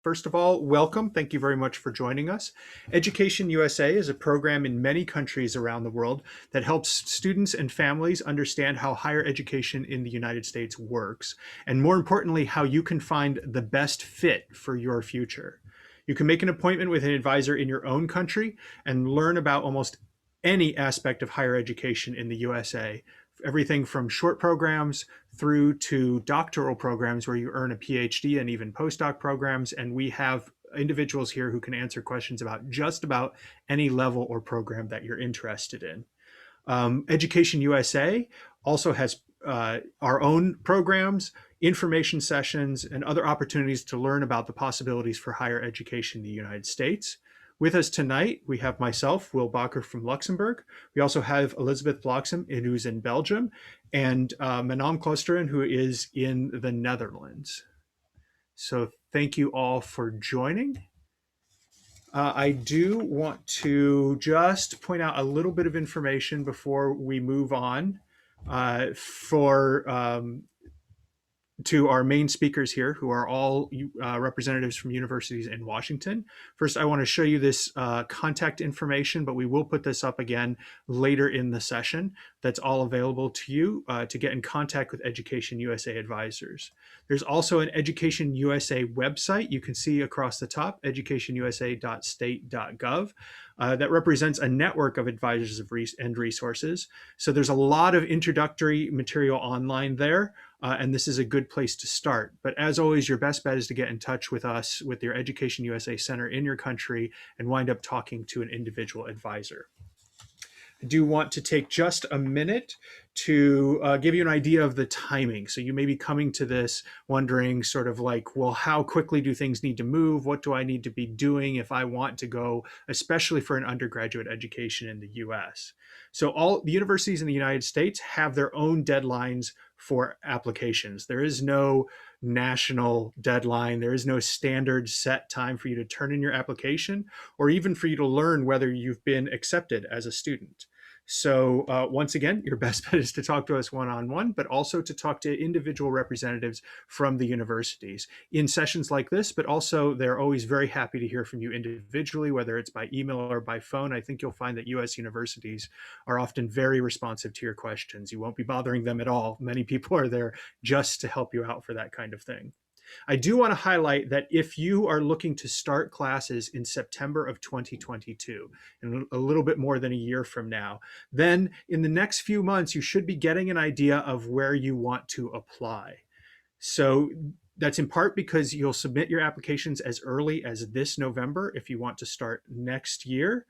First of all, welcome. Thank you very much for joining us. Education USA is a program in many countries around the world that helps students and families understand how higher education in the United States works, and more importantly, how you can find the best fit for your future. You can make an appointment with an advisor in your own country and learn about almost any aspect of higher education in the USA. Everything from short programs through to doctoral programs where you earn a PhD and even postdoc programs. And we have individuals here who can answer questions about just about any level or program that you're interested in. Education USA also has our own programs, information sessions, and other opportunities to learn about the possibilities for higher education in the United States. With us tonight, we have myself, Will Bakker from Luxembourg. We also have Elizabeth Bloxam, who's in Belgium, and Manon Klosteren, who is in the Netherlands. So thank you all for joining. I do want to just point out a little bit of information before we move on to our main speakers here, who are all representatives from universities in Washington. First, I want to show you this contact information, but we will put this up again later in the session. That's all available to you to get in contact with Education USA advisors. There's also an Education USA website you can see across the top, educationusa.state.gov. That represents a network of advisors and resources. So there's a lot of introductory material online there, and this is a good place to start. But as always, your best bet is to get in touch with us, with your Education USA Center in your country, and wind up talking to an individual advisor. I do want to take just a minute to give you an idea of the timing. So you may be coming to this wondering sort of like, well, how quickly do things need to move? What do I need to be doing if I want to go, especially for an undergraduate education in the US? So all the universities in the United States have their own deadlines for applications. There is no national deadline. There is no standard set time for you to turn in your application or even for you to learn whether you've been accepted as a student. So once again, your best bet is to talk to us one-on-one, but also to talk to individual representatives from the universities in sessions like this, but also they're always very happy to hear from you individually, whether it's by email or by phone. I think you'll find that US universities are often very responsive to your questions. You won't be bothering them at all. Many people are there just to help you out for that kind of thing. I do want to highlight that if you are looking to start classes in September of 2022, in a little bit more than a year from now, then in the next few months, you should be getting an idea of where you want to apply. So that's in part because you'll submit your applications as early as this November if you want to start next year.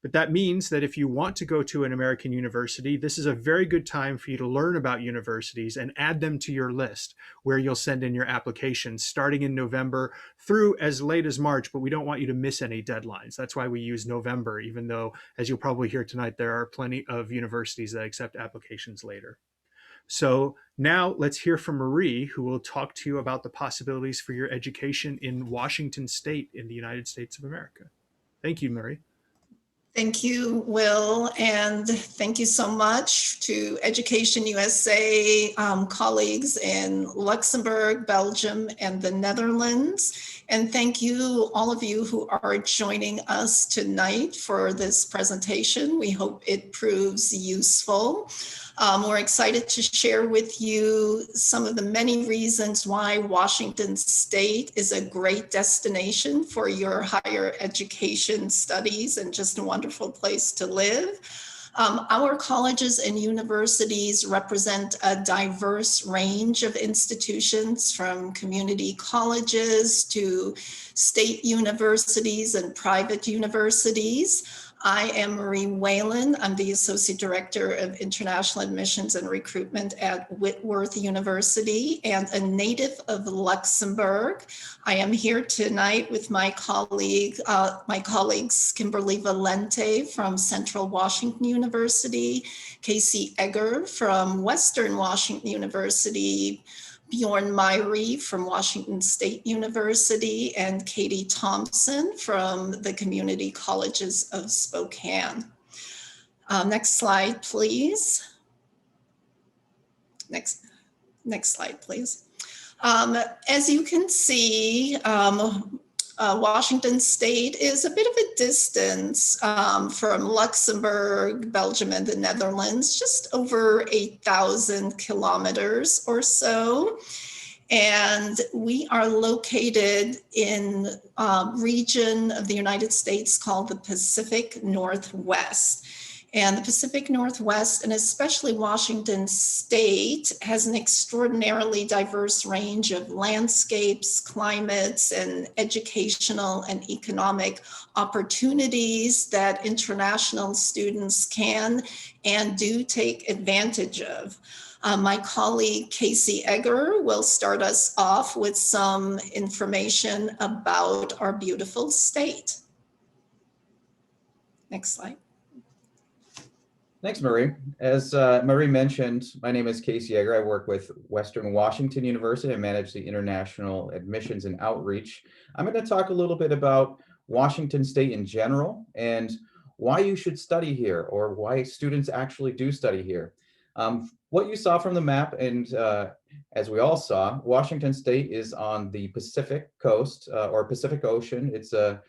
But that means that if you want to go to an American university, this is a very good time for you to learn about universities and add them to your list where you'll send in your applications starting in November through as late as March, but we don't want you to miss any deadlines. That's why we use November, even though, as you'll probably hear tonight, there are plenty of universities that accept applications later. So now let's hear from Marie, who will talk to you about the possibilities for your education in Washington State in the United States of America. Thank you, Marie. Thank you, Will, and thank you so much to Education USA colleagues in Luxembourg, Belgium, and the Netherlands. And thank you, all of you who are joining us tonight for this presentation. We hope it proves useful. We're excited to share with you some of the many reasons why Washington State is a great destination for your higher education studies and just a wonderful place to live. Our colleges and universities represent a diverse range of institutions, from community colleges to state universities and private universities. I am Marie Whalen. I'm the Associate Director of International Admissions and Recruitment at Whitworth University and a native of Luxembourg. I am here tonight with my colleagues, Kimberly Valente from Central Washington University, Casey Egger from Western Washington University, Bjorn Myrie from Washington State University, and Katie Thompson from the Community Colleges of Spokane. Next slide, please. Next slide, please. As you can see, Washington State is a bit of a distance from Luxembourg, Belgium, and the Netherlands, just over 8,000 kilometers or so. And we are located in a region of the United States called the Pacific Northwest. And the Pacific Northwest, and especially Washington State, has an extraordinarily diverse range of landscapes, climates, and educational and economic opportunities that international students can and do take advantage of. My colleague Casey Egger will start us off with some information about our beautiful state. Next slide. Thanks, Marie. As Marie mentioned, my name is Casey Egger. I work with Western Washington University. I manage the international admissions and outreach. I'm going to talk a little bit about Washington State in general and why you should study here, or why students actually do study here. What you saw from the map, and as we all saw, Washington State is on the Pacific coast or Pacific Ocean. It's a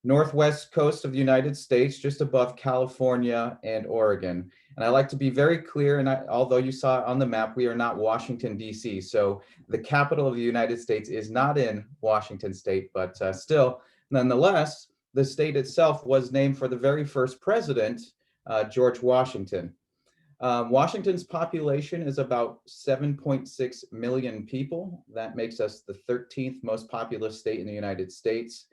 northwest coast of the United States, just above California and Oregon. And I like to be very clear, and although you saw on the map, we are not Washington, D.C. So the capital of the United States is not in Washington State, but still, nonetheless, the state itself was named for the very first president, George Washington. Washington's population is about 7.6 million people. That makes us the 13th most populous state in the United States.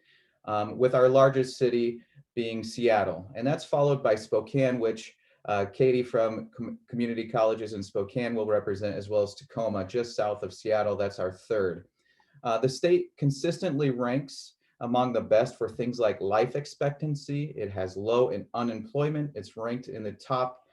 With our largest city being Seattle. And that's followed by Spokane, which Katie from community colleges in Spokane will represent, as well as Tacoma, just south of Seattle. That's our third. The state consistently ranks among the best for things like life expectancy. It has low unemployment. It's ranked in the top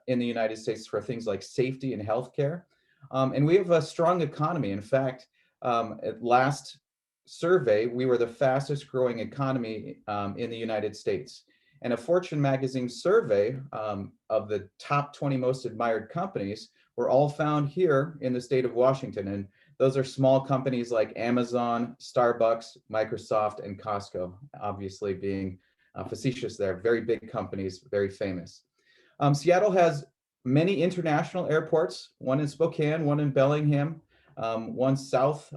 in the United States for things like safety and healthcare. And we have a strong economy. In fact, at last survey, we were the fastest growing economy in the United States. And a Fortune magazine survey of the top 20 most admired companies were all found here in the state of Washington. And those are small companies like Amazon, Starbucks, Microsoft, and Costco, obviously being facetious there. Very big companies, very famous. Seattle has many international airports, one in Spokane, one in Bellingham, one south.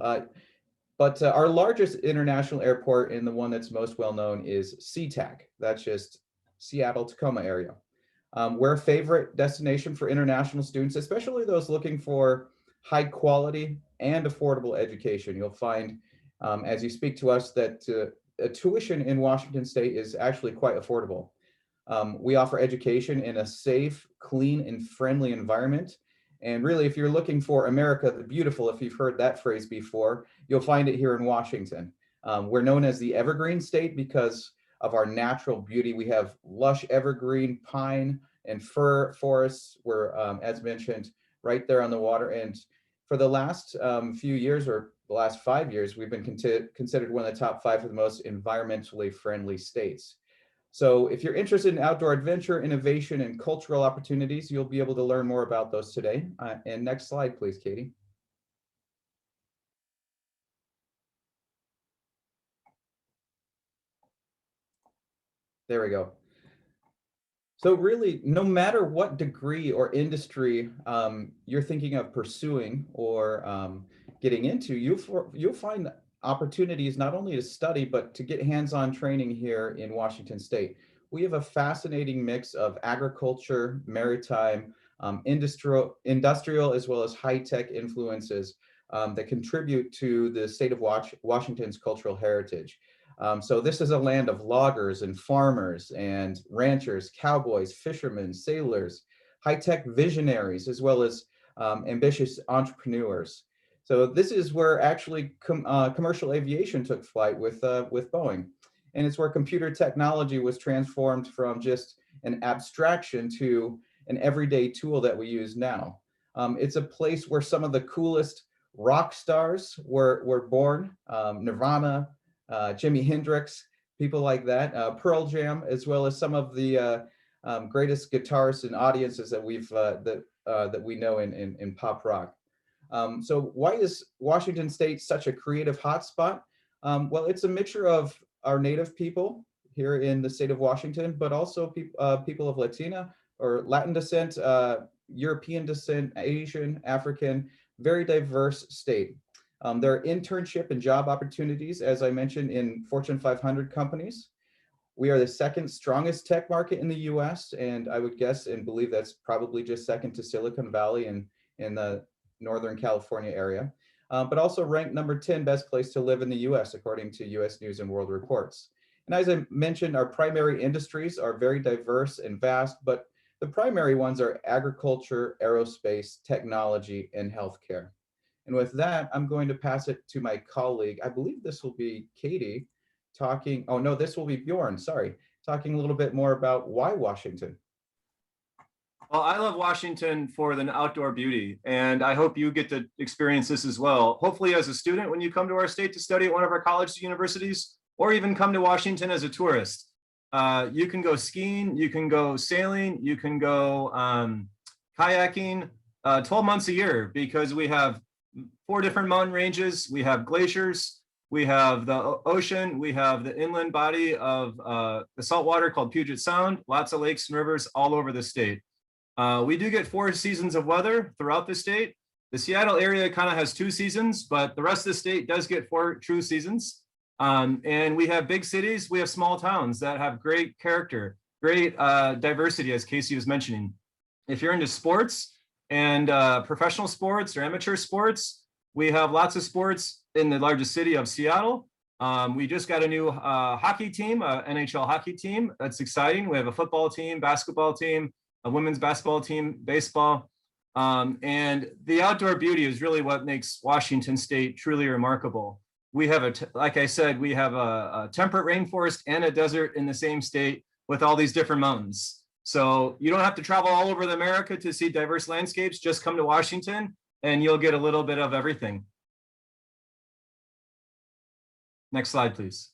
But our largest international airport, and the one that's most well known, is SeaTac. That's just Seattle-Tacoma area. We're a favorite destination for international students, especially those looking for high quality and affordable education. You'll find, as you speak to us, that tuition in Washington State is actually quite affordable. We offer education in a safe, clean, and friendly environment. And really, if you're looking for America the Beautiful, if you've heard that phrase before, you'll find it here in Washington. We're known as the Evergreen State because of our natural beauty. We have lush evergreen, pine, and fir forests. We're, as mentioned, right there on the water. And for the last few years, or the last 5 years, we've been considered one of the top 5 of the most environmentally friendly states. So if you're interested in outdoor adventure, innovation, and cultural opportunities, you'll be able to learn more about those today. And next slide, please, Katie. There we go. So really, no matter what degree or industry you're thinking of pursuing or getting into, you'll find opportunities not only to study, but to get hands-on training here in Washington State. We have a fascinating mix of agriculture, maritime, industrial, as well as high-tech influences that contribute to the state of Washington's cultural heritage. So this is a land of loggers and farmers and ranchers, cowboys, fishermen, sailors, high-tech visionaries, as well as ambitious entrepreneurs. So this is where actually commercial aviation took flight with Boeing. And it's where computer technology was transformed from just an abstraction to an everyday tool that we use now. It's a place where some of the coolest rock stars were born, Nirvana, Jimi Hendrix, people like that, Pearl Jam, as well as some of the greatest guitarists and audiences that that we know in pop rock. So why is Washington State such a creative hotspot? Well, it's a mixture of our native people here in the state of Washington, but also people of Latina or Latin descent, European descent, Asian, African, very diverse state. There are internship and job opportunities, as I mentioned, in Fortune 500 companies. We are the second strongest tech market in the US, and I would guess and believe that's probably just second to Silicon Valley in the Northern California area, but also ranked number 10 best place to live in the US, according to US News and World Reports. And as I mentioned, our primary industries are very diverse and vast, but the primary ones are agriculture, aerospace, technology, and healthcare. And with that, I'm going to pass it to my colleague. I believe this will be Katie talking. Oh no, this will be Bjorn, sorry. Talking a little bit more about why Washington. Well, I love Washington for the outdoor beauty, and I hope you get to experience this as well. Hopefully as a student, when you come to our state to study at one of our college universities, or even come to Washington as a tourist. You can go skiing, you can go sailing, you can go kayaking 12 months a year, because we have 4 different mountain ranges, we have glaciers, we have the ocean, we have the inland body of the saltwater called Puget Sound, lots of lakes and rivers all over the state. We do get 4 seasons of weather throughout the state. The Seattle area kind of has 2 seasons, but the rest of the state does get 4 true seasons. And we have big cities, we have small towns that have great character, great diversity, as Casey was mentioning. If you're into sports and professional sports or amateur sports, we have lots of sports in the largest city of Seattle. We just got a new hockey team, NHL hockey team. That's exciting. We have a football team, basketball team, a women's basketball team, baseball. And the outdoor beauty is really what makes Washington State truly remarkable. We have like I said, we have a temperate rainforest and a desert in the same state with all these different mountains. So you don't have to travel all over America to see diverse landscapes. Just come to Washington and you'll get a little bit of everything. Next slide, please.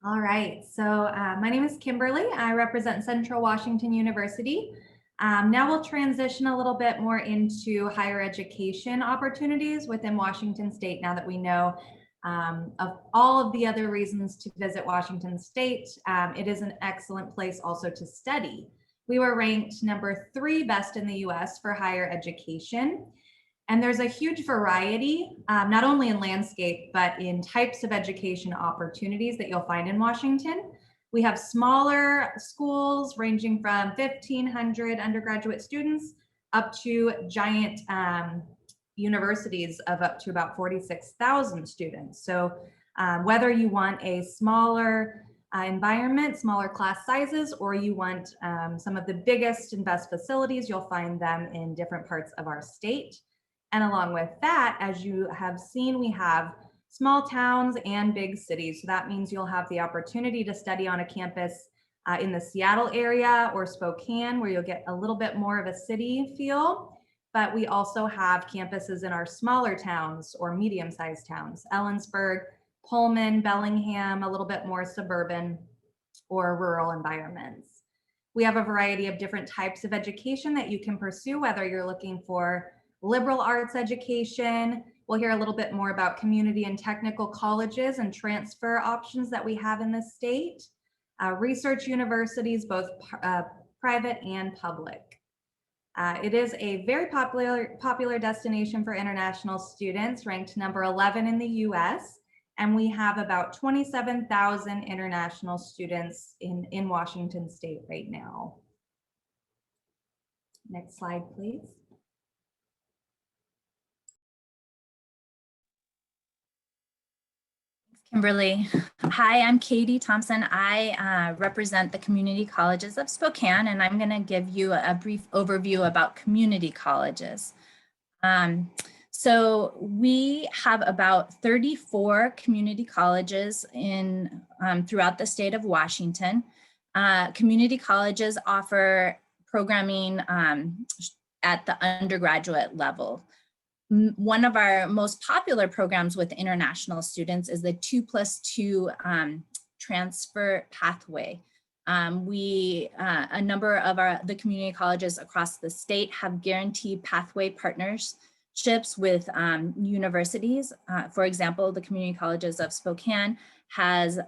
All right, so my name is Kimberly. I represent Central Washington University. Now we'll transition a little bit more into higher education opportunities within Washington State, now that we know of all of the other reasons to visit Washington State. It is an excellent place also to study. We were ranked number 3 best in the US for higher education. And there's a huge variety, not only in landscape, but in types of education opportunities that you'll find in Washington. We have smaller schools ranging from 1,500 undergraduate students up to giant universities of up to about 46,000 students. So whether you want a smaller environment, smaller class sizes, or you want some of the biggest and best facilities, you'll find them in different parts of our state. And along with that, as you have seen, we have small towns and big cities. So that means you'll have the opportunity to study on a campus in the Seattle area or Spokane, where you'll get a little bit more of a city feel. But we also have campuses in our smaller towns or medium-sized towns, Ellensburg, Pullman, Bellingham, a little bit more suburban or rural environments. We have a variety of different types of education that you can pursue, whether you're looking for liberal arts education. We'll hear a little bit more about community and technical colleges and transfer options that we have in the state. Research universities, both private and public. It is a very popular destination for international students, ranked number 11 in the US. And we have about 27,000 international students in Washington State right now. Next slide, please. Kimberly. Hi, I'm Katie Thompson. I represent the community colleges of Spokane, and I'm going to give you a brief overview about community colleges. So we have about 34 community colleges in throughout the state of Washington. Community colleges offer programming at the undergraduate level. One of our most popular programs with international students is the 2+2 transfer pathway. A number of the community colleges across the state have guaranteed pathway partnerships with universities. For example, the community colleges of Spokane has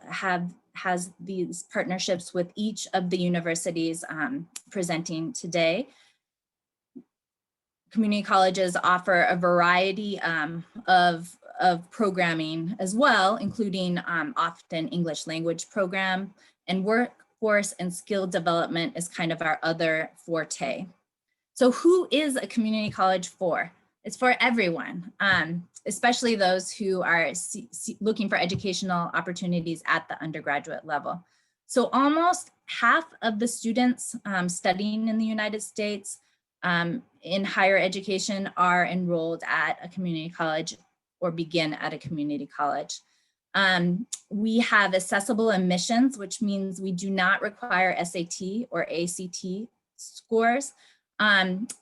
these partnerships with each of the universities presenting today. Community colleges offer a variety of programming as well, including often English language program, and workforce and skill development is kind of our other forte. So who is a community college for? It's for everyone, especially those who are looking for educational opportunities at the undergraduate level. So almost half of the students studying in the United States in higher education are enrolled at a community college or begin at a community college. We have accessible admissions, which means we do not require SAT or ACT scores.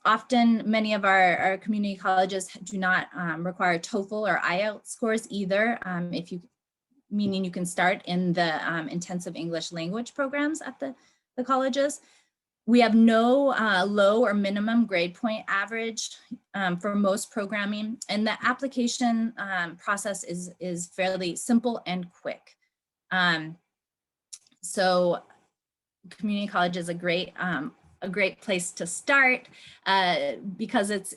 Often many of our community colleges do not require TOEFL or IELTS scores either, meaning you can start in the intensive English language programs at the colleges. We have no low or minimum grade point average for most programming, and the application process is fairly simple and quick. So community college is a great place to start because it's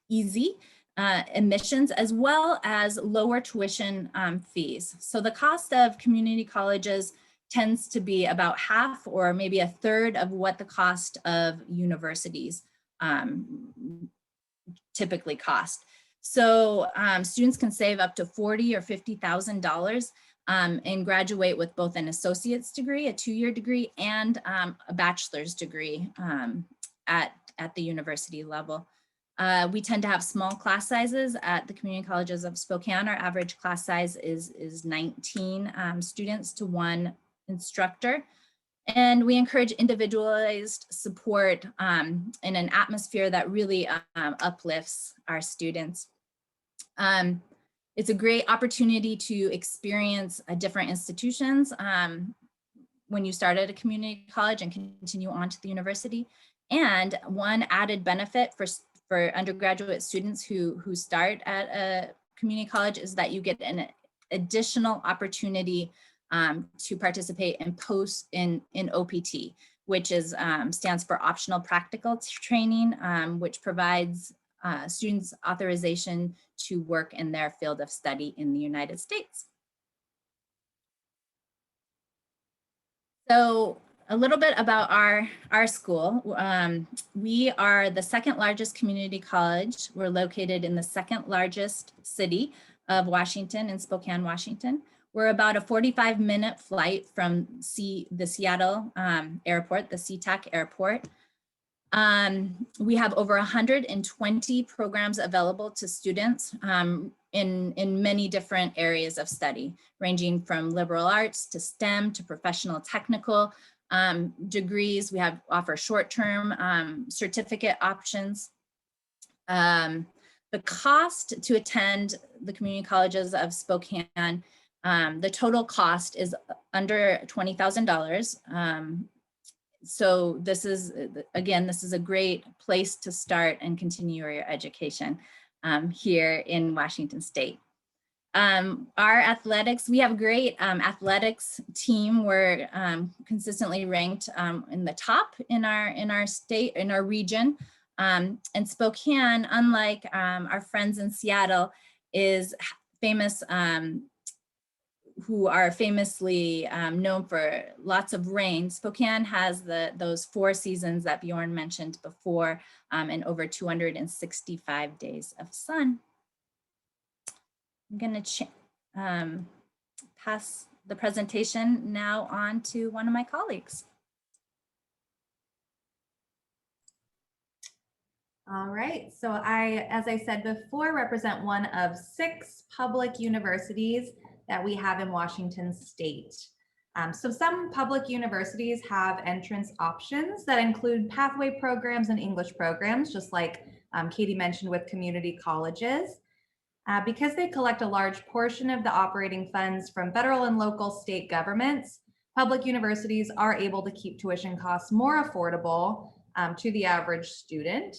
easy admissions as well as lower tuition fees. So the cost of community colleges tends to be about half or maybe a third of what the cost of universities typically cost. So students can save up to $40,000 or $50,000 and graduate with both an associate's degree, a 2-year degree, and a bachelor's degree at the university level. We tend to have small class sizes at the community colleges of Spokane. Our average class size is 19 students to 1 instructor. And we encourage individualized support in an atmosphere that really uplifts our students. It's a great opportunity to experience different institutions when you start at a community college and continue on to the university. And one added benefit for undergraduate students who start at a community college is that you get an additional opportunity to participate in OPT, which stands for Optional Practical Training, which provides students authorization to work in their field of study in the United States. So a little bit about our school. We are the second largest community college. We're located in the second largest city of Washington, in Spokane, Washington. We're about a 45-minute flight from the Seattle airport, the SeaTac airport. We have over 120 programs available to students in many different areas of study, ranging from liberal arts to STEM to professional technical degrees. We offer short-term certificate options. The cost to attend the community colleges of Spokane, the total cost is under $20,000. So this is, again, this is a great place to start and continue your education here in Washington State. Our athletics, we have a great athletics team. We're consistently ranked in the top in our state, in our region. And Spokane, unlike our friends in Seattle, is famous, who are famously known for lots of rain. Spokane has those 4 seasons that Bjorn mentioned before, and over 265 days of sun. I'm going to pass the presentation now on to one of my colleagues. All right, so as I said before, represent one of 6 public universities that we have in Washington State. So some public universities have entrance options that include pathway programs and English programs, just like Katie mentioned with community colleges. Because they collect a large portion of the operating funds from federal and local state governments, public universities are able to keep tuition costs more affordable to the average student.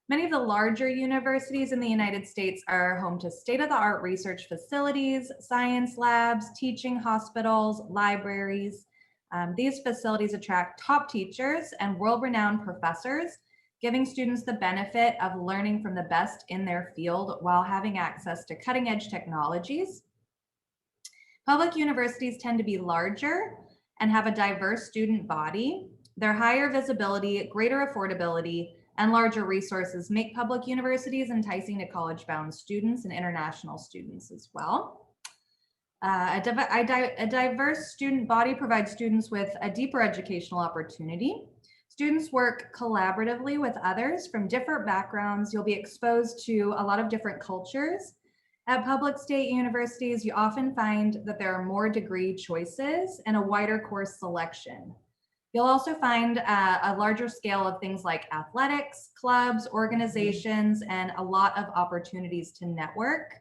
Many of the larger universities in the United States are home to state-of-the-art research facilities, science labs, teaching hospitals, libraries. These facilities attract top teachers and world-renowned professors, giving students the benefit of learning from the best in their field while having access to cutting-edge technologies. Public universities tend to be larger and have a diverse student body. Their higher visibility, greater affordability, and larger resources make public universities enticing to college-bound students and international students as well. A diverse student body provides students with a deeper educational opportunity. Students work collaboratively with others from different backgrounds. You'll be exposed to a lot of different cultures. At public state universities, you often find that there are more degree choices and a wider course selection. You'll also find a larger scale of things like athletics, clubs, organizations, and a lot of opportunities to network.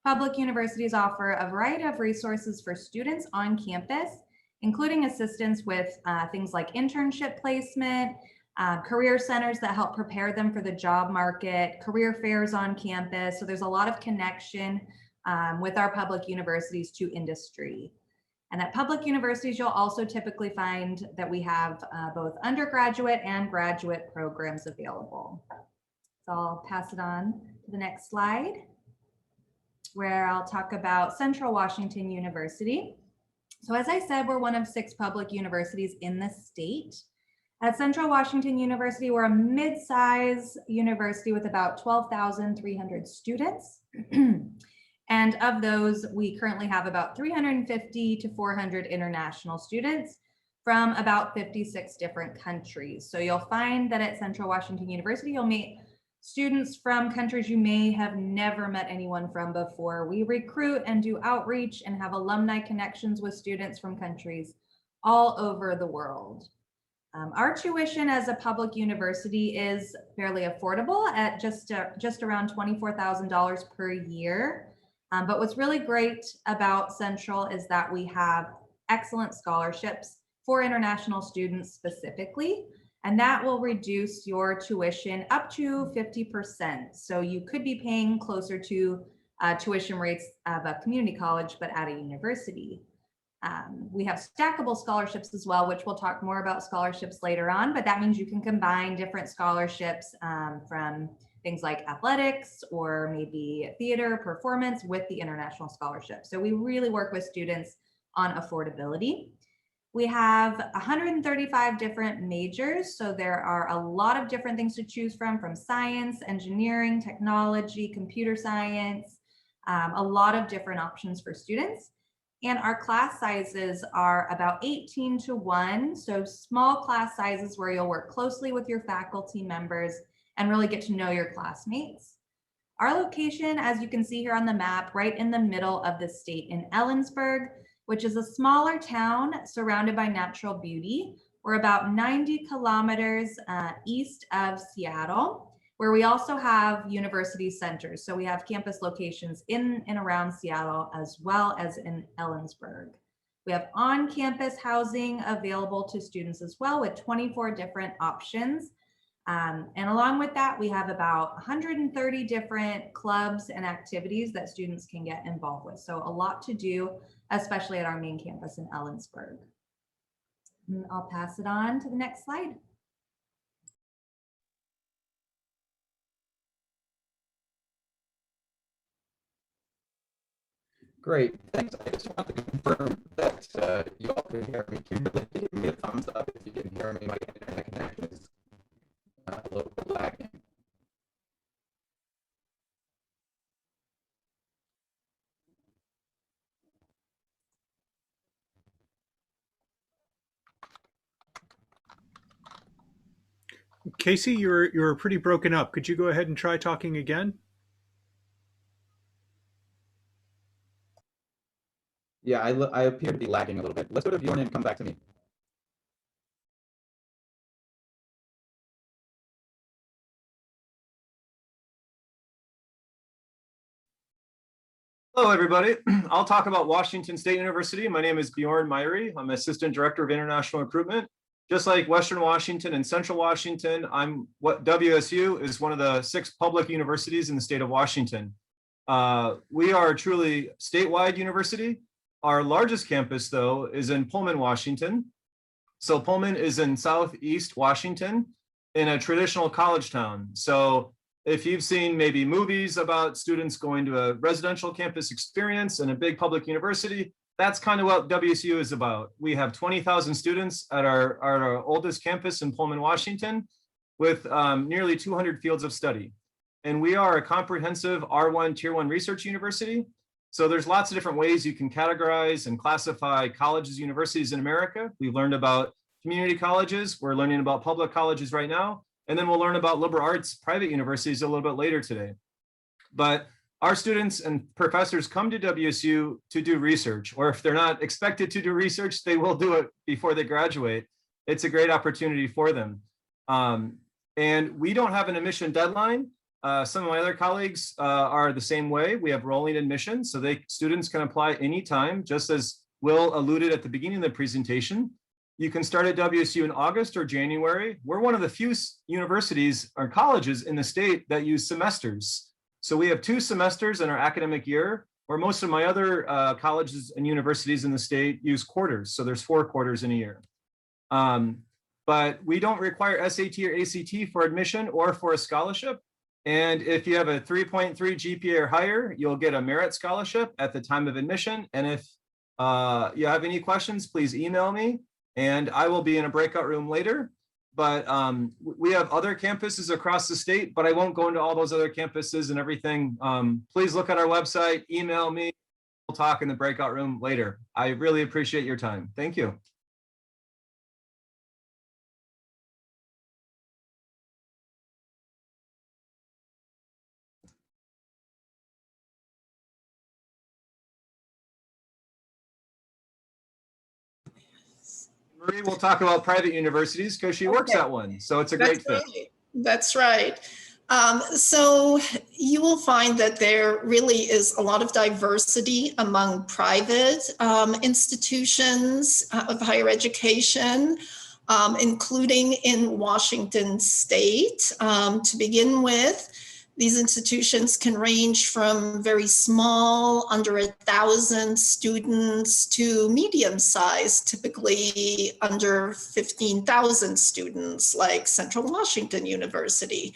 Public universities offer a variety of resources for students on campus, including assistance with things like internship placement, career centers that help prepare them for the job market, career fairs on campus. So there's a lot of connection with our public universities to industry. And at public universities, you'll also typically find that we have both undergraduate and graduate programs available. So I'll pass it on to the next slide, where I'll talk about Central Washington University. So as I said, we're one of 6 public universities in the state. At Central Washington University, we're a mid-size university with about 12,300 students. And of those, we currently have about 350 to 400 international students from about 56 different countries. So you'll find that at Central Washington University, you'll meet students from countries you may have never met anyone from before. We recruit and do outreach and have alumni connections with students from countries all over the world. Our tuition as a public university is fairly affordable at just around $24,000 per year. But what's really great about Central is that we have excellent scholarships for international students specifically, and that will reduce your tuition up to 50%. So you could be paying closer to tuition rates of a community college, but at a university. We have stackable scholarships as well, which we'll talk more about scholarships later on, but that means you can combine different scholarships from things like athletics or maybe theater performance with the international scholarship. So we really work with students on affordability. We have 135 different majors. So there are a lot of different things to choose from science, engineering, technology, computer science, a lot of different options for students. And our class sizes are about 18:1. So small class sizes where you'll work closely with your faculty members and really get to know your classmates. Our location, as you can see here on the map, right in the middle of the state in Ellensburg, which is a smaller town surrounded by natural beauty. We're about 90 kilometers east of Seattle, where we also have university centers. So we have campus locations in and around Seattle as well as in Ellensburg. We have on-campus housing available to students as well with 24 different options. And along with that, we have about 130 different clubs and activities that students can get involved with. So a lot to do, especially at our main campus in Ellensburg. And I'll pass it on to the next slide. Great, thanks. I just want to confirm that you all can hear me. Kimberly, give me a thumbs up if you can hear me. My internet connection is a little bit lagging. Casey, you're pretty broken up. Could you go ahead and try talking again? Yeah, I appear to be lagging a little bit. Let's go to Bjorn and come back to me. Hello, everybody. I'll talk about Washington State University. My name is Bjorn Myrie. I'm Assistant Director of International Recruitment. just like Western Washington and Central Washington, WSU is one of the 6 public universities in the state of Washington. We are a truly statewide university. Our largest campus, though, is in Pullman, Washington. So Pullman is in Southeast Washington in a traditional college town. So if you've seen maybe movies about students going to a residential campus experience in a big public university, that's kind of what WSU is about. We have 20,000 students at our oldest campus in Pullman, Washington, with nearly 200 fields of study. And we are a comprehensive R1 Tier 1 research university. So there's lots of different ways you can categorize and classify colleges, universities in America. We've learned about community colleges. We're learning about public colleges right now. And then we'll learn about liberal arts private universities a little bit later today. But our students and professors come to WSU to do research, or if they're not expected to do research, they will do it before they graduate. It's a great opportunity for them. And we don't have an admission deadline. Some of my other colleagues are the same way. We have rolling admission, so students can apply anytime, just as Will alluded at the beginning of the presentation. You can start at WSU in August or January. We're one of the few universities or colleges in the state that use semesters. So we have 2 semesters in our academic year, where most of my other colleges and universities in the state use quarters. So there's 4 quarters in a year. But we don't require SAT or ACT for admission or for a scholarship. And if you have a 3.3 GPA or higher, you'll get a merit scholarship at the time of admission. And if you have any questions, please email me, and I will be in a breakout room later. But we have other campuses across the state, but I won't go into all those other campuses and everything. Please look at our website, email me. We'll talk in the breakout room later. I really appreciate your time. Thank you. Marie will talk about private universities because she works at one. So it's a great fit. Right. That's right. So you will find that there really is a lot of diversity among private institutions of higher education, including in Washington State. To begin with, these institutions can range from very small, under 1,000 students, to medium-sized, typically under 15,000 students, like Central Washington University.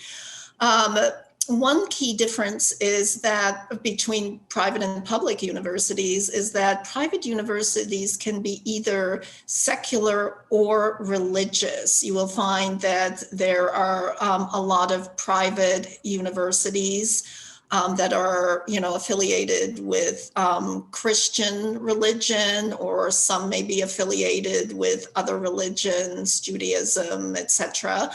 One key difference is that between private and public universities is that private universities can be either secular or religious. You will find that there are a lot of private universities that are, affiliated with Christian religion, or some may be affiliated with other religions, Judaism, etc.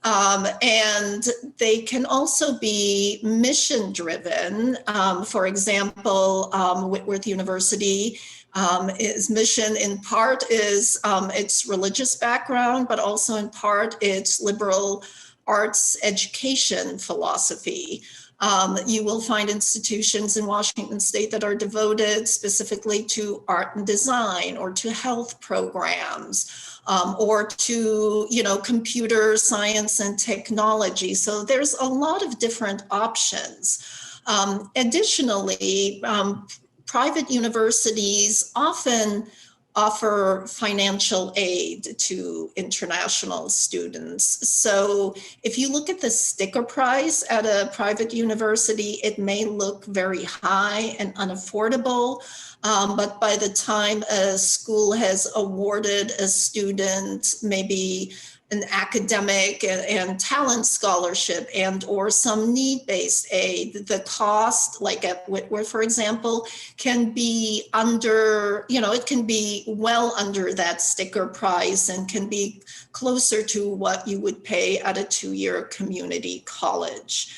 And they can also be mission driven. For example, Whitworth University, its mission in part is its religious background, but also in part its liberal arts education philosophy. You will find institutions in Washington State that are devoted specifically to art and design, or to health programs, or to, computer science and technology. So there's a lot of different options. Additionally, private universities often offer financial aid to international students. So if you look at the sticker price at a private university, it may look very high and unaffordable, but by the time a school has awarded a student maybe an academic and talent scholarship and or some need-based aid, the cost, like at Whitworth, for example, can be under, it can be well under that sticker price and can be closer to what you would pay at a 2-year community college.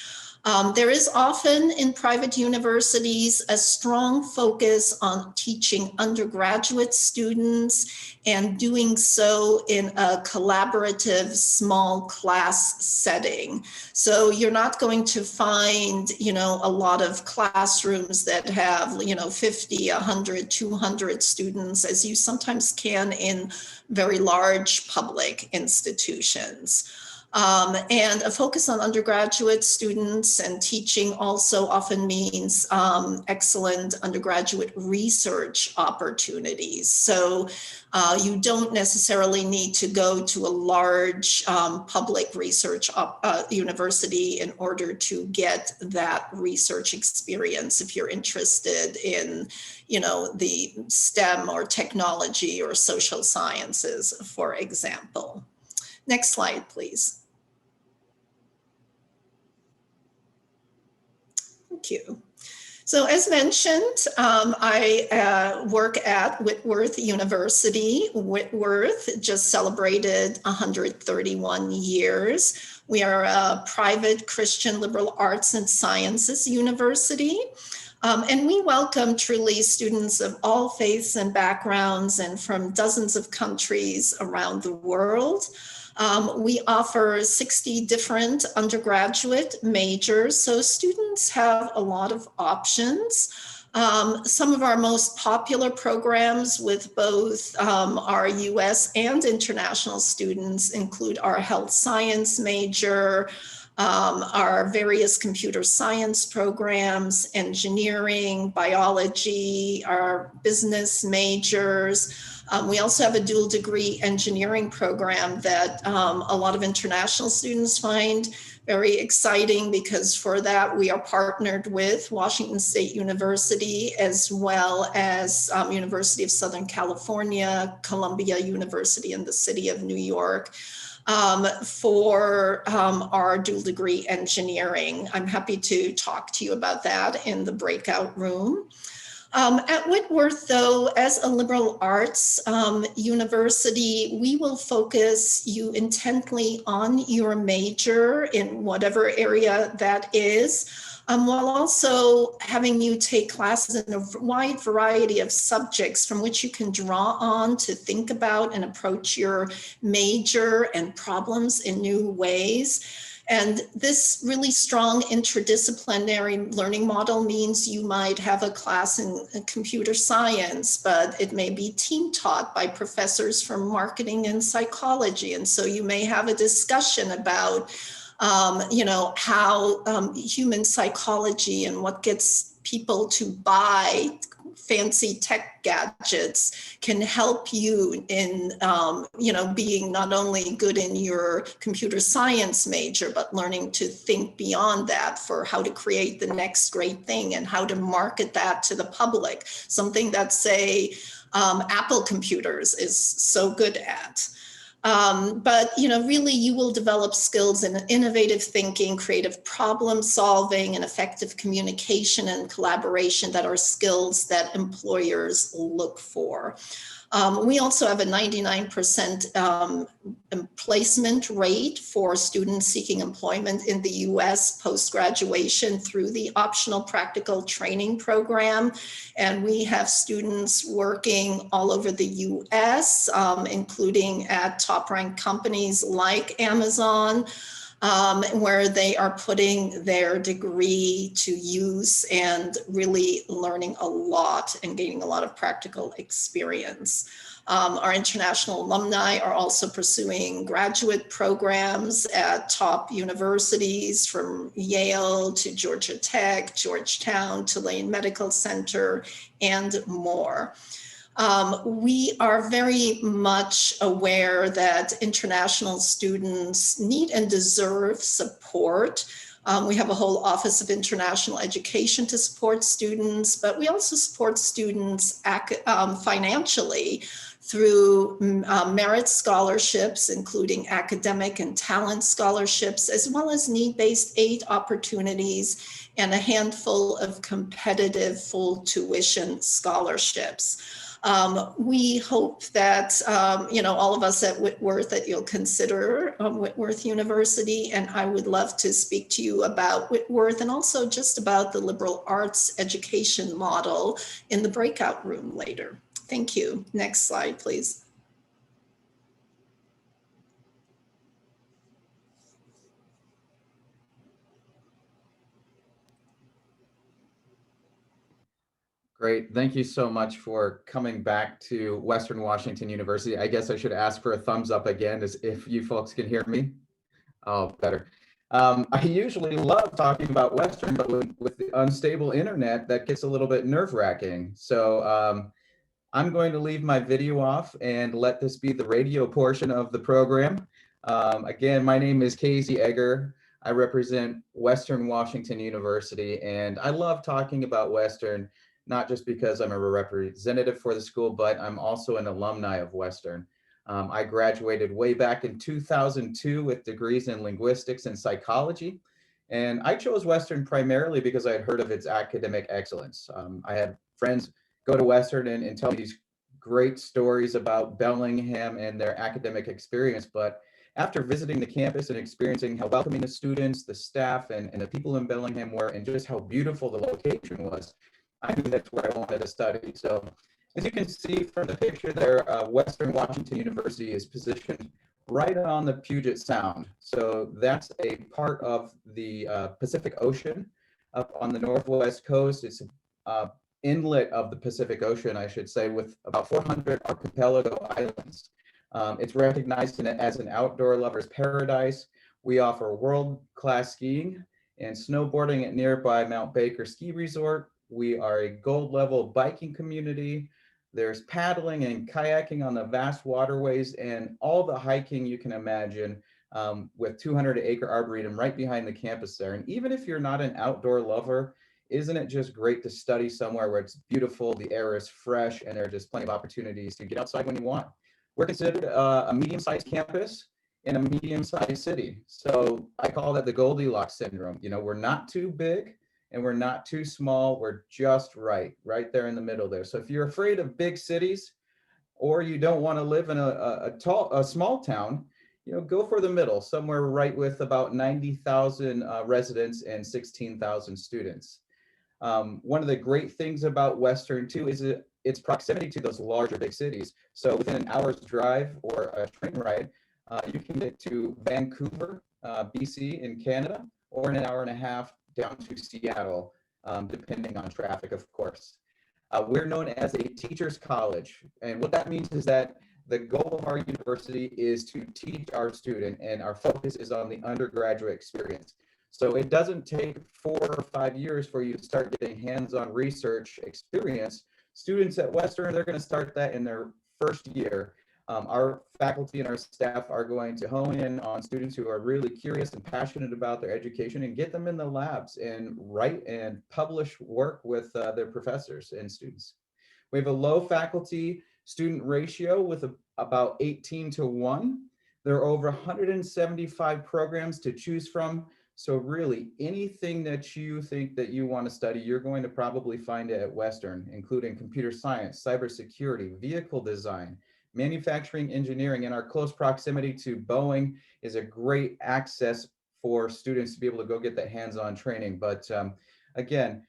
There is often in private universities a strong focus on teaching undergraduate students and doing so in a collaborative small class setting. So you're not going to find, a lot of classrooms that have, 50, 100, 200 students, as you sometimes can in very large public institutions. And a focus on undergraduate students and teaching also often means excellent undergraduate research opportunities. So you don't necessarily need to go to a large public research university in order to get that research experience if you're interested in, the STEM or technology or social sciences, for example. Next slide, please. Thank you. So as mentioned, I work at Whitworth University. Whitworth just celebrated 131 years. We are a private Christian liberal arts and sciences university. And we welcome truly students of all faiths and backgrounds and from dozens of countries around the world. We offer 60 different undergraduate majors, so students have a lot of options. Some of our most popular programs with both our US and international students include our health science major, our various computer science programs, engineering, biology, our business majors. We also have a dual degree engineering program that a lot of international students find very exciting, because for that we are partnered with Washington State University as well as University of Southern California, Columbia University, and the City of New York. For our dual degree engineering. I'm happy to talk to you about that in the breakout room. At Whitworth, though, as a liberal arts university, we will focus you intently on your major in whatever area that is, while also having you take classes in a wide variety of subjects from which you can draw on to think about and approach your major and problems in new ways. And this really strong interdisciplinary learning model means you might have a class in computer science, but it may be team taught by professors from marketing and psychology. And so you may have a discussion about how human psychology and what gets people to buy fancy tech gadgets can help you in, being not only good in your computer science major, but learning to think beyond that for how to create the next great thing and how to market that to the public, something that, say, Apple computers is so good at. But really you will develop skills in innovative thinking, creative problem solving, and effective communication and collaboration that are skills that employers look for. We also have a 99% placement rate for students seeking employment in the US post-graduation through the optional practical training program. And we have students working all over the US, including at top-ranked companies like Amazon, where they are putting their degree to use and really learning a lot and gaining a lot of practical experience. Our international alumni are also pursuing graduate programs at top universities from Yale to Georgia Tech, Georgetown, Tulane Medical Center, and more. We are very much aware that international students need and deserve support. We have a whole Office of International Education to support students, but we also support students financially through merit scholarships, including academic and talent scholarships, as well as need-based aid opportunities and a handful of competitive full tuition scholarships. We hope that, all of us at Whitworth, that you'll consider Whitworth University. And I would love to speak to you about Whitworth and also just about the liberal arts education model in the breakout room later. Thank you. Next slide, please. Great. Thank you so much for coming back to Western Washington University. I guess I should ask for a thumbs up again, as if you folks can hear me. Oh, better. I usually love talking about Western, but with the unstable internet, that gets a little bit nerve-wracking. So I'm going to leave my video off and let this be the radio portion of the program. Again, my name is Casey Egger. I represent Western Washington University, and I love talking about Western, not just because I'm a representative for the school, but I'm also an alumni of Western. I graduated way back in 2002 with degrees in linguistics and psychology. And I chose Western primarily because I had heard of its academic excellence. I had friends go to Western and tell me these great stories about Bellingham and their academic experience. But after visiting the campus and experiencing how welcoming the students, the staff, and the people in Bellingham were, and just how beautiful the location was, I knew that's where I wanted to study. So as you can see from the picture there, Western Washington University is positioned right on the Puget Sound. So that's a part of the Pacific Ocean up on the northwest coast. It's an inlet of the Pacific Ocean, I should say, with about 400 archipelago islands. It's recognized as an outdoor lover's paradise. We offer world-class skiing and snowboarding at nearby Mount Baker Ski Resort. We are a gold level biking community. There's paddling and kayaking on the vast waterways and all the hiking you can imagine, with 200-acre arboretum right behind the campus there. And even if you're not an outdoor lover, isn't it just great to study somewhere where it's beautiful, the air is fresh, and there are just plenty of opportunities to get outside when you want? We're considered a medium-sized campus in a medium-sized city. So I call that the Goldilocks syndrome. We're not too big and we're not too small. We're just right there in the middle there. So if you're afraid of big cities, or you don't want to live in a small town, go for the middle, somewhere right with about 90,000 residents and 16,000 students. One of the great things about Western too is its proximity to those larger big cities. So within an hour's drive or a train ride, you can get to Vancouver, BC in Canada, or in an hour and a half down to Seattle, depending on traffic, of course. We're known as a teacher's college. And what that means is that the goal of our university is to teach our student, and our focus is on the undergraduate experience. So it doesn't take 4 or 5 years for you to start getting hands-on research experience. Students at Western, they're going to start that in their first year. Our faculty and our staff are going to hone in on students who are really curious and passionate about their education and get them in the labs and write and publish work with their professors and students. We have a low faculty student ratio with about 18:1. There are over 175 programs to choose from. So really anything that you think that you want to study, you're going to probably find it at Western, including computer science, cybersecurity, vehicle design, manufacturing, engineering. And our close proximity to Boeing is a great access for students to be able to go get that hands-on training. But again,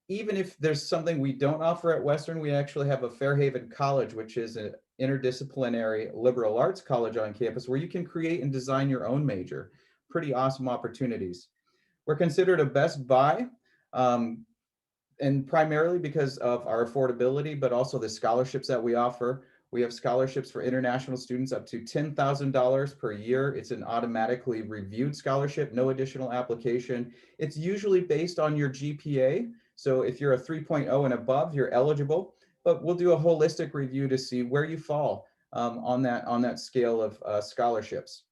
even if there's something we don't offer at Western, we actually have a Fairhaven College, which is an interdisciplinary liberal arts college on campus where you can create and design your own major. Pretty awesome opportunities. We're considered a best buy, and primarily because of our affordability, but also the scholarships that we offer. We have scholarships for international students up to $10,000 per year. It's an automatically reviewed scholarship, no additional application. It's usually based on your GPA. So if you're a 3.0 and above, you're eligible, but we'll do a holistic review to see where you fall on that scale of scholarships.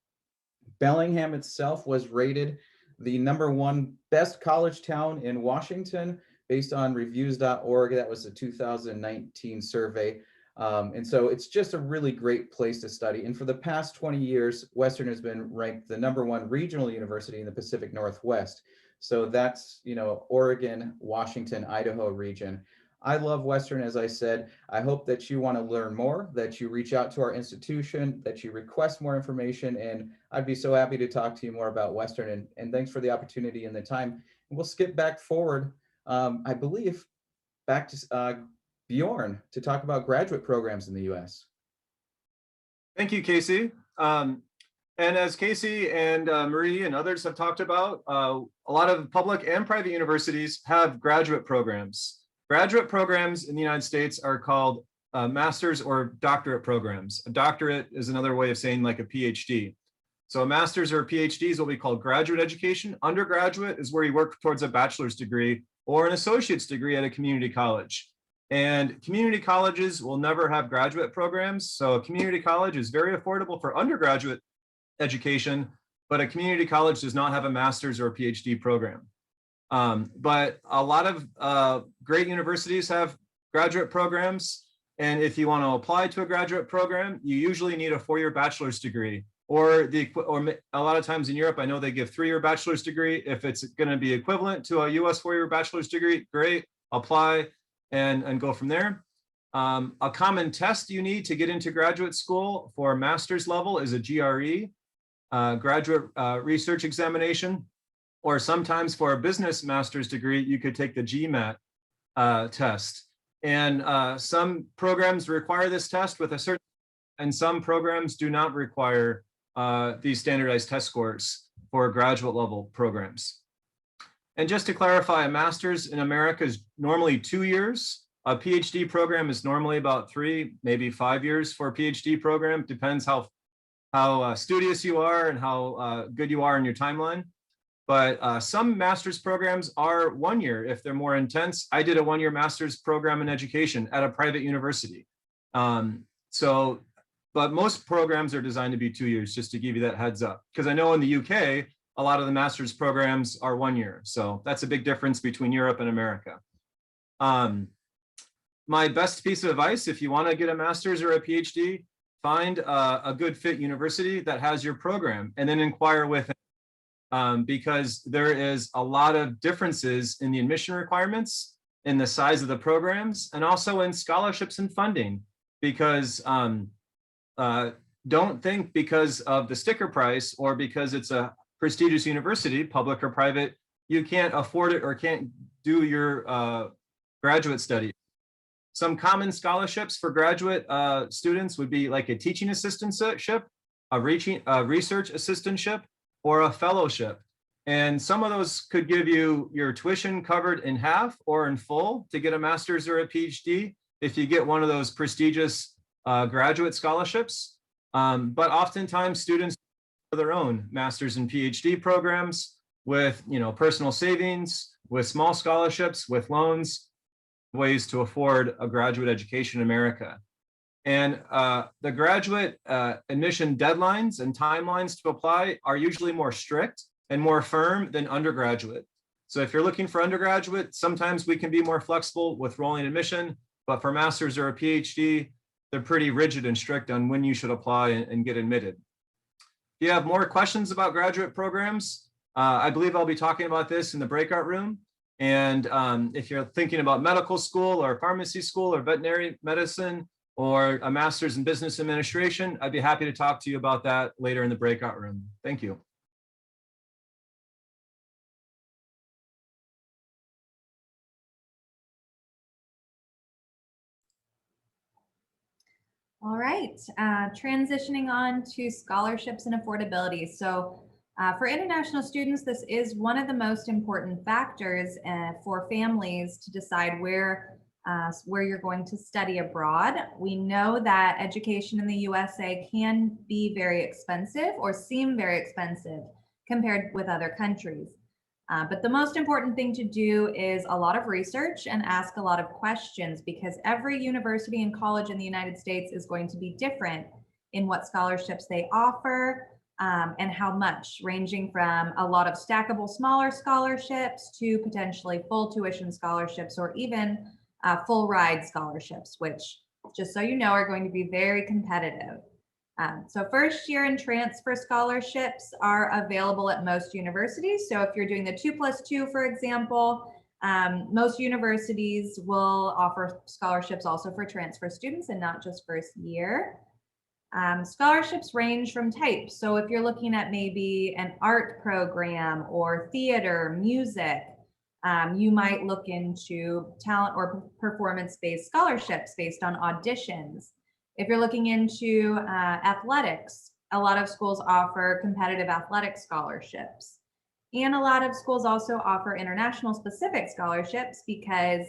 Bellingham itself was rated the #1 best college town in Washington based on reviews.org. That was a 2019 survey. And so it's just a really great place to study. And for the past 20 years, Western has been ranked the #1 regional university in the Pacific Northwest. So that's, Oregon, Washington, Idaho region. I love Western, as I said. I hope that you want to learn more, that you reach out to our institution, that you request more information, and I'd be so happy to talk to you more about Western. And thanks for the opportunity and the time. And we'll skip back forward, I believe, back to Bjorn to talk about graduate programs in the U.S. Thank you, Casey. And as Casey and Marie and others have talked about, a lot of public and private universities have graduate programs. Graduate programs in the United States are called master's or doctorate programs. A doctorate is another way of saying like a PhD. So a master's or a PhD is what we call graduate education. Undergraduate is where you work towards a bachelor's degree or an associate's degree at a community college. And community colleges will never have graduate programs. So a community college is very affordable for undergraduate education, but a community college does not have a master's or a PhD program. But a lot of great universities have graduate programs. And if you want to apply to a graduate program, you usually need a 4-year bachelor's degree, or a lot of times in Europe, I know they give 3-year bachelor's degree. If it's going to be equivalent to a US 4-year bachelor's degree, great, apply and go from there. A common test you need to get into graduate school for a master's level is a GRE, graduate research examination, or sometimes for a business master's degree, you could take the GMAT test. And some programs require this test with a certain, and some programs do not require these standardized test scores for graduate level programs. And just to clarify, a master's in America is normally 2 years. A PhD program is normally about 3, maybe 5 years for a PhD program. Depends how studious you are and how good you are in your timeline. But some master's programs are 1 year if they're more intense. I did a 1-year master's program in education at a private university. But most programs are designed to be 2 years, just to give you that heads up. Because I know in the UK, a lot of the master's programs are 1 year. So that's a big difference between Europe and America. My best piece of advice, if you want to get a master's or a PhD, find a good fit university that has your program and then inquire with it, because there is a lot of differences in the admission requirements, in the size of the programs, and also in scholarships and funding. Because don't think because of the sticker price or because it's a prestigious university, public or private, you can't afford it or can't do your graduate study. Some common scholarships for graduate students would be like a teaching assistantship, a research assistantship, or a fellowship. And some of those could give you your tuition covered in half or in full to get a master's or a PhD if you get one of those prestigious graduate scholarships. But oftentimes students do their own master's and PhD programs with personal savings, with small scholarships, with loans, ways to afford a graduate education in America. And the graduate admission deadlines and timelines to apply are usually more strict and more firm than undergraduate. So if you're looking for undergraduate, sometimes we can be more flexible with rolling admission, but for master's or a PhD, they're pretty rigid and strict on when you should apply and get admitted. If you have more questions about graduate programs, I believe I'll be talking about this in the breakout room. And if you're thinking about medical school or pharmacy school or veterinary medicine or a master's in business administration, I'd be happy to talk to you about that later in the breakout room. Thank you. All right, transitioning on to scholarships and affordability. So for international students, this is one of the most important factors for families to decide where you're going to study abroad. We know that education in the USA can be very expensive or seem very expensive compared with other countries. But the most important thing to do is a lot of research and ask a lot of questions, because every university and college in the United States is going to be different in what scholarships they offer and how much, ranging from a lot of stackable smaller scholarships to potentially full tuition scholarships or even full ride scholarships, which, just so you know, are going to be very competitive. So first year and transfer scholarships are available at most universities. So if you're doing the 2+2, for example, Most universities will offer scholarships also for transfer students and not just first year. Scholarships range from types. So if you're looking at maybe an art program or theater, music, you might look into talent or performance-based scholarships based on auditions. If you're looking into athletics, a lot of schools offer competitive athletic scholarships. And a lot of schools also offer international specific scholarships because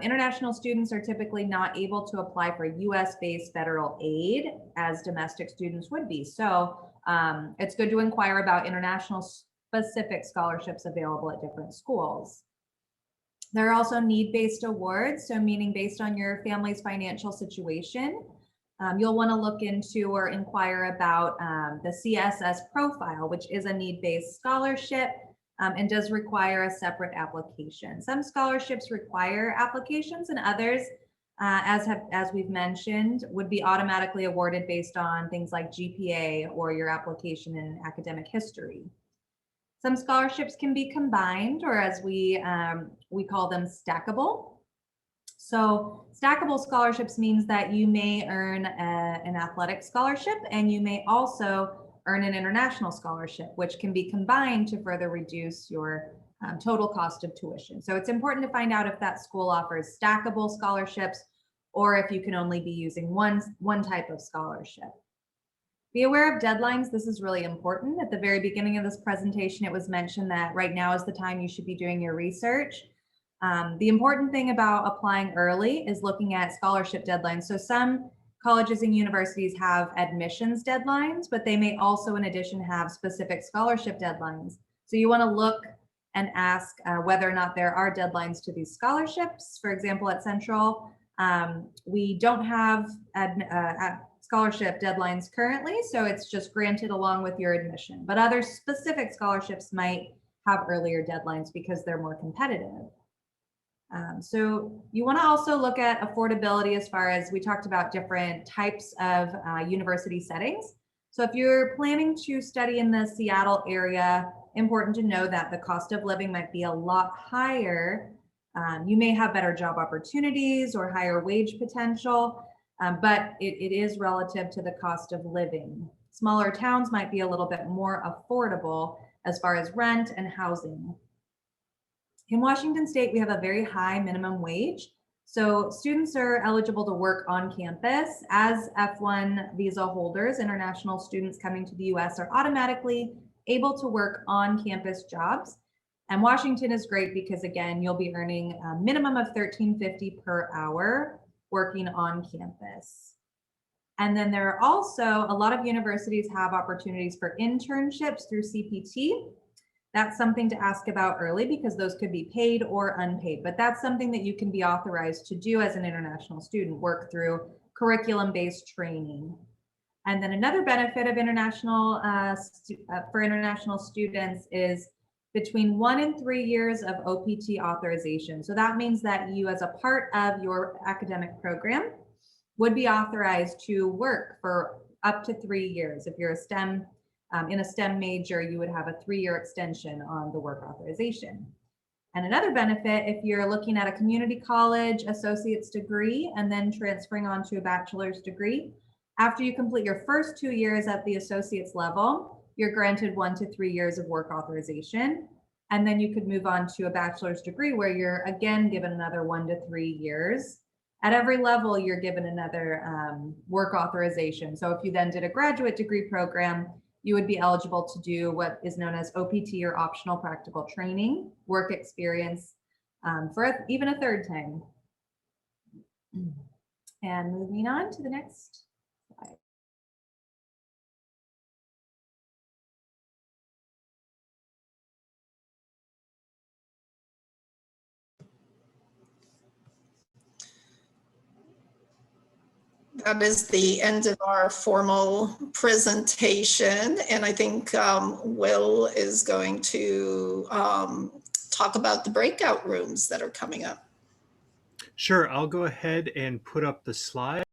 international students are typically not able to apply for US-based federal aid as domestic students would be. So it's good to inquire about international specific scholarships available at different schools. There are also need-based awards, so meaning based on your family's financial situation. You'll want to look into or inquire about the CSS profile, which is a need-based scholarship and does require a separate application. Some scholarships require applications and others, as we've mentioned, would be automatically awarded based on things like GPA or your application in academic history. Some scholarships can be combined, or as we call them, stackable. So stackable scholarships means that you may earn an athletic scholarship and you may also earn an international scholarship, which can be combined to further reduce your total cost of tuition. So it's important to find out if that school offers stackable scholarships or if you can only be using one type of scholarship. Be aware of deadlines. This is really important. At the very beginning of this presentation, it was mentioned that right now is the time you should be doing your research. The important thing about applying early is looking at scholarship deadlines. So some colleges and universities have admissions deadlines, but they may also in addition have specific scholarship deadlines. So you want to look and ask whether or not there are deadlines to these scholarships. For example, at Central, we don't have scholarship deadlines currently, so it's just granted along with your admission. But other specific scholarships might have earlier deadlines because they're more competitive. So you want to also look at affordability as far as we talked about different types of university settings. So if you're planning to study in the Seattle area, important to know that the cost of living might be a lot higher. You may have better job opportunities or higher wage potential, but it is relative to the cost of living. Smaller towns might be a little bit more affordable as far as rent and housing. In Washington State, we have a very high minimum wage. So students are eligible to work on campus. As F1 visa holders, international students coming to the US are automatically able to work on campus jobs. And Washington is great because again, you'll be earning a minimum of $13.50 per hour working on campus. And then there are also a lot of universities have opportunities for internships through CPT. That's something to ask about early because those could be paid or unpaid, but that's something that you can be authorized to do as an international student, work through curriculum-based training. And then another benefit of international for international students is between 1 and 3 years of OPT authorization. So that means that you, as a part of your academic program, would be authorized to work for up to 3 years. If you're a STEM in a STEM major, you would have a 3-year extension on the work authorization. And another benefit, if you're looking at a community college associate's degree and then transferring on to a bachelor's degree, after you complete your first 2 years at the associate's level, you're granted 1 to 3 years of work authorization. And then you could move on to a bachelor's degree where you're again given another 1 to 3 years. At every level, you're given another work authorization. So if you then did a graduate degree program, you would be eligible to do what is known as OPT or optional practical training, work experience for even a third time. And moving on to the next slide. That is the end of our formal presentation. And I think Will is going to talk about the breakout rooms that are coming up. Sure, I'll go ahead and put up the slide.